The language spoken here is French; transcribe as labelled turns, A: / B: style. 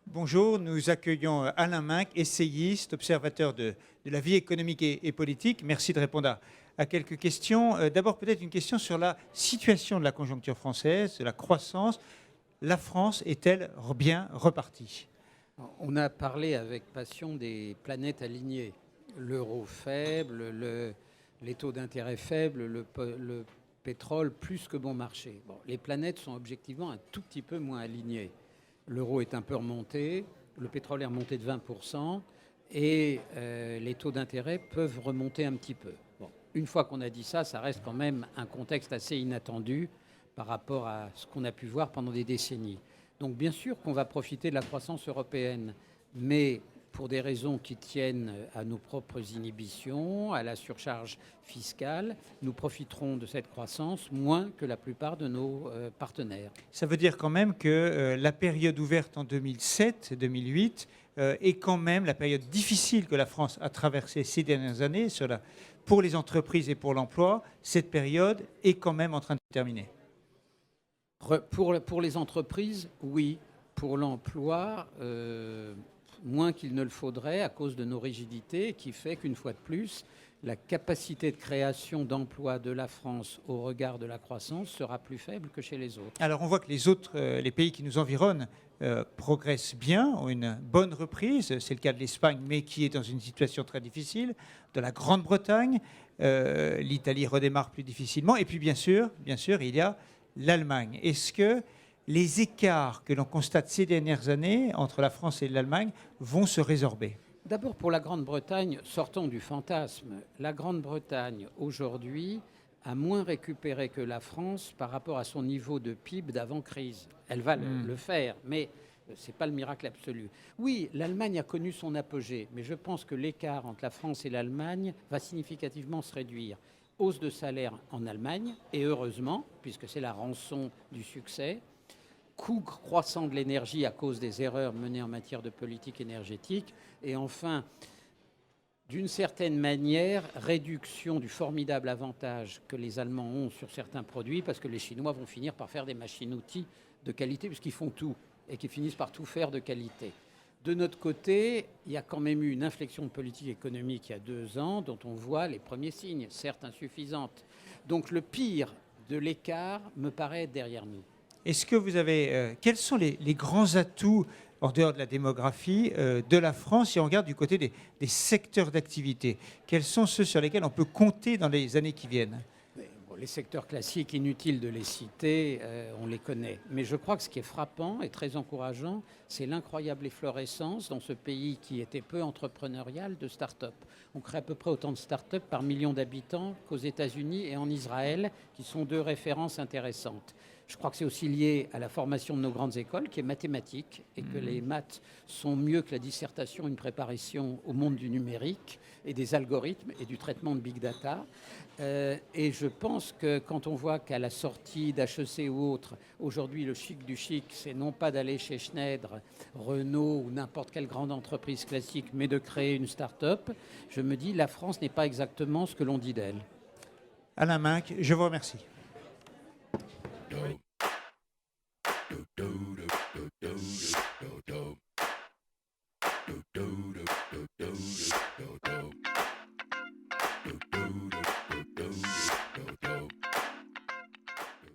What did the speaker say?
A: Bonjour, nous accueillons Alain Minc, essayiste, observateur de la vie économique et politique. Merci de répondre à quelques questions. D'abord, peut-être une question sur la situation de la conjoncture française, de la croissance. La France est-elle bien repartie ?
B: On a parlé avec passion des planètes alignées. L'euro faible, les taux d'intérêt faibles, le pétrole plus que bon marché. Bon, les planètes sont objectivement un tout petit peu moins alignées. L'euro est un peu remonté, le pétrole est remonté de 20% et les taux d'intérêt peuvent remonter un petit peu. Bon, une fois qu'on a dit ça, ça reste quand même un contexte assez inattendu par rapport à ce qu'on a pu voir pendant des décennies. Donc bien sûr qu'on va profiter de la croissance européenne, mais pour des raisons qui tiennent à nos propres inhibitions, à la surcharge fiscale, nous profiterons de cette croissance moins que la plupart de nos partenaires. Ça
A: veut dire quand même que la période ouverte en 2007-2008 est quand même la période difficile que la France a traversée ces dernières années pour les entreprises et pour l'emploi. Cette période est quand même en train de se terminer.
B: Pour les entreprises, oui. Pour l'emploi, moins qu'il ne le faudrait à cause de nos rigidités, qui fait qu'une fois de plus, la capacité de création d'emplois de la France au regard de la croissance sera plus faible que chez les autres.
A: Alors on voit que les pays qui nous environnent progressent bien, ont une bonne reprise. C'est le cas de l'Espagne, mais qui est dans une situation très difficile, de la Grande-Bretagne. L'Italie redémarre plus difficilement. Et puis bien sûr, il y a l'Allemagne. Est-ce que les écarts que l'on constate ces dernières années entre la France et l'Allemagne vont se résorber ?
B: D'abord, pour la Grande-Bretagne, sortons du fantasme. La Grande-Bretagne, aujourd'hui, a moins récupéré que la France par rapport à son niveau de PIB d'avant-crise. Elle va le faire, mais ce n'est pas le miracle absolu. Oui, l'Allemagne a connu son apogée, mais je pense que l'écart entre la France et l'Allemagne va significativement se réduire. Hausse de salaire en Allemagne, et heureusement, puisque c'est la rançon du succès. Coût croissant de l'énergie à cause des erreurs menées en matière de politique énergétique. Et enfin, d'une certaine manière, réduction du formidable avantage que les Allemands ont sur certains produits, parce que les Chinois vont finir par faire des machines-outils de qualité, puisqu'ils font tout, et qu'ils finissent par tout faire de qualité. De notre côté, il y a quand même eu une inflexion de politique économique il y a 2 ans, dont on voit les premiers signes, certes insuffisantes. Donc le pire de l'écart me paraît être derrière nous.
A: Est-ce que vous avez... quels sont les grands atouts, en dehors de la démographie, de la France si on regarde du côté des secteurs d'activité ? Quels sont ceux sur lesquels on peut compter dans les années qui viennent ?
B: Les secteurs classiques, inutile de les citer, on les connaît. Mais je crois que ce qui est frappant et très encourageant, c'est l'incroyable efflorescence dans ce pays qui était peu entrepreneurial de start-up. On crée à peu près autant de start-up par million d'habitants qu'aux États-Unis et en Israël, qui sont 2 références intéressantes. Je crois que c'est aussi lié à la formation de nos grandes écoles, qui est mathématique, et que les maths sont mieux que la dissertation, une préparation au monde du numérique et des algorithmes et du traitement de big data. Et je pense que quand on voit qu'à la sortie d'HEC ou autre, aujourd'hui le chic du chic, c'est non pas d'aller chez Schneider, Renault ou n'importe quelle grande entreprise classique, mais de créer une start-up, je me dis la France n'est pas exactement ce que l'on dit d'elle.
A: Alain Minc, je vous remercie. Do